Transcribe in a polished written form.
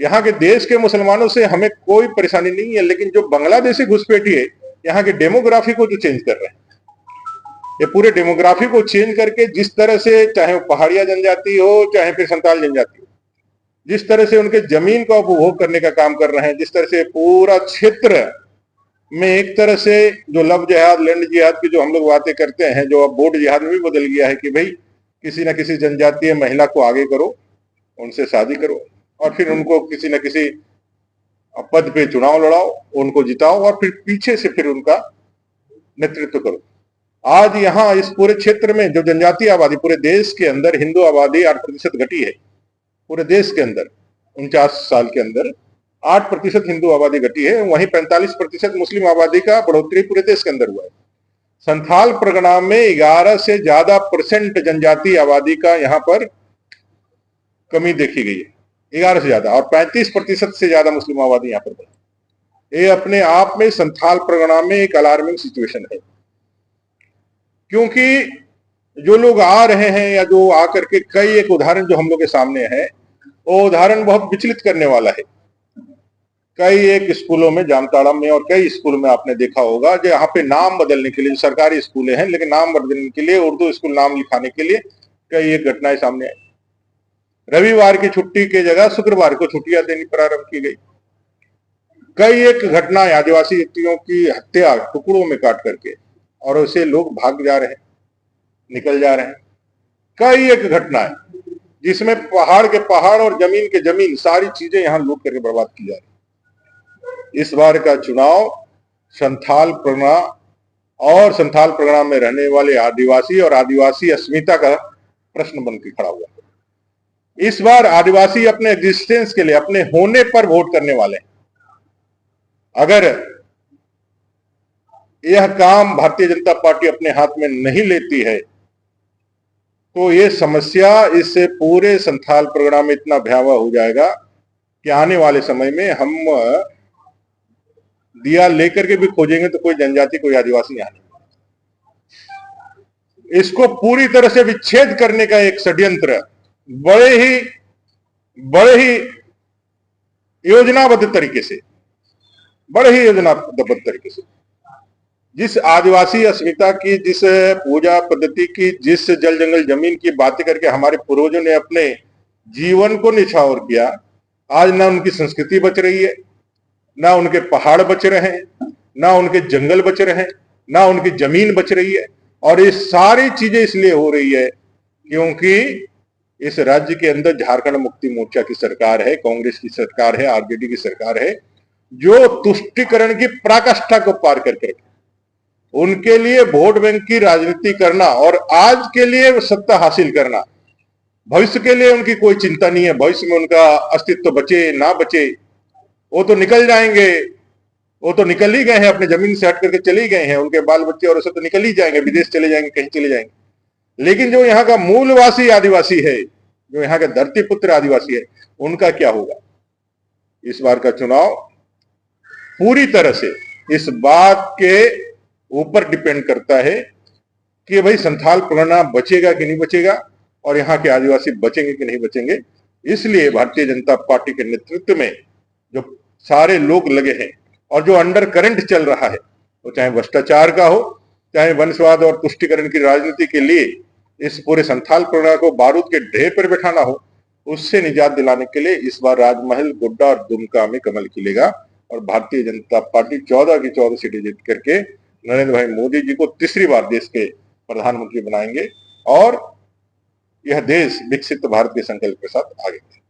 यहाँ के देश के मुसलमानों से हमें कोई परेशानी नहीं है, लेकिन जो बांग्लादेशी घुसपैठी है यहाँ के डेमोग्राफी को जो चेंज कर रहे हैं, ये पूरे डेमोग्राफी को चेंज करके जिस तरह से, चाहे वो पहाड़िया जनजाति हो चाहे फिर संताल जनजाति हो, जिस तरह से उनके जमीन का उपभोग करने का काम कर रहे हैं, जिस तरह से पूरा क्षेत्र में एक तरह से जो लव जिहाद, लैंड जिहाद की जो हम लोग बातें करते हैं, जो अब बोर्ड जिहाद में भी बदल गया है कि भाई किसी न किसी जनजातीय महिला को आगे करो, उनसे शादी करो और फिर उनको किसी न किसी पद पे चुनाव लड़ाओ, उनको जिताओ और फिर पीछे से फिर उनका नेतृत्व करो। आज यहाँ इस पूरे क्षेत्र में जो जनजातीय आबादी, पूरे देश के अंदर हिंदू आबादी 8% घटी है। पूरे देश के अंदर 49 साल के अंदर 8% हिंदू आबादी घटी है, वहीं 45% मुस्लिम आबादी का बढ़ोतरी पूरे देश के अंदर हुआ है। संथाल परगना में 11 से ज्यादा % जनजातीय आबादी का यहाँ पर कमी देखी गई है, 11 से ज्यादा, और 35% से ज्यादा मुस्लिम आबादी यहाँ पर बढ़ी। ये अपने आप में संथाल परगना में एक अलार्मिंग सिचुएशन है, क्योंकि जो लोग आ रहे हैं या जो आकर के, कई एक उदाहरण जो हम लोग के सामने है, वो उदाहरण बहुत विचलित करने वाला है। कई एक स्कूलों में, जामताड़ा में और कई स्कूलों में आपने देखा होगा जो यहाँ पे नाम बदलने के लिए, सरकारी स्कूलें हैं लेकिन नाम बदलने के लिए, उर्दू स्कूल नाम लिखाने के लिए कई एक घटनाएं सामने आई। रविवार की छुट्टी की जगह शुक्रवार को छुट्टियां देनी प्रारंभ की गई। कई एक घटनाएं, आदिवासी व्यक्तियों की हत्या टुकड़ों में काट करके, और उसे लोग भाग जा रहे हैं, निकल जा रहे हैं। कई एक घटनाएं जिसमें पहाड़ के पहाड़ और जमीन के जमीन सारी चीजें यहां लूट करके बर्बाद की जा रही। इस बार का चुनाव संथाल परगना और संथाल परगना में रहने वाले आदिवासी और आदिवासी अस्मिता का प्रश्न बन के खड़ा हुआ है। इस बार आदिवासी अपने एग्जिस्टेंस के लिए, अपने होने पर वोट करने वाले हैं। अगर यह काम भारतीय जनता पार्टी अपने हाथ में नहीं लेती है तो ये समस्या इस पूरे संथाल परगना में इतना भयावह हो जाएगा कि आने वाले समय में हम दिया लेकर के भी खोजेंगे तो कोई जनजाति, कोई आदिवासी यहां नहीं। इसको पूरी तरह से विच्छेद करने का एक षड्यंत्र बड़े ही योजनाबद्ध तरीके से, जिस आदिवासी अस्मिता की, जिस पूजा पद्धति की, जिस जल जंगल जमीन की बातें करके हमारे पूर्वजों ने अपने जीवन को निछावर किया, आज ना उनकी संस्कृति बच रही है, ना उनके पहाड़ बच रहे हैं, ना उनके जंगल बच रहे हैं, ना उनकी जमीन बच रही है। और ये सारी चीजें इसलिए हो रही है क्योंकि इस राज्य के अंदर झारखंड मुक्ति मोर्चा की सरकार है, कांग्रेस की सरकार है, आरजेडी की सरकार है, जो तुष्टीकरण की पराकाष्ठा को पार करके उनके लिए वोट बैंक की राजनीति करना और आज के लिए सत्ता हासिल करना, भविष्य के लिए उनकी कोई चिंता नहीं है। भविष्य में उनका अस्तित्व बचे ना बचे, वो तो निकल जाएंगे, वो तो निकल ही गए हैं, अपने जमीन से हट करके चले ही गए हैं, उनके बाल बच्चे और उसे तो निकल ही जाएंगे, विदेश चले जाएंगे, कहीं चले जाएंगे। लेकिन जो यहाँ का मूलवासी आदिवासी है, जो यहाँ के धरती पुत्र आदिवासी है, उनका क्या होगा? इस बार का चुनाव पूरी तरह से इस बात के ऊपर डिपेंड करता है कि भाई संथाल परगना बचेगा कि नहीं बचेगा और यहाँ के आदिवासी बचेंगे कि नहीं बचेंगे। इसलिए भारतीय जनता पार्टी के नेतृत्व में जो सारे लोग लगे हैं और जो अंडर करंट चल रहा है, वो चाहे भ्रष्टाचार का हो, चाहे वंशवाद और तुष्टीकरण की राजनीति के लिए इस पूरे संथाल परगना को बारूद के ढेर पर बैठाना हो, उससे निजात दिलाने के लिए इस बार राजमहल, गोड्डा और दुमका में कमल खिलेगा और भारतीय जनता पार्टी 14 की 14 सीटें जीत करके नरेंद्र भाई मोदी जी को तीसरी बार देश के प्रधानमंत्री बनाएंगे और यह देश विकसित भारत के संकल्प के साथ आगे बढ़ेगा।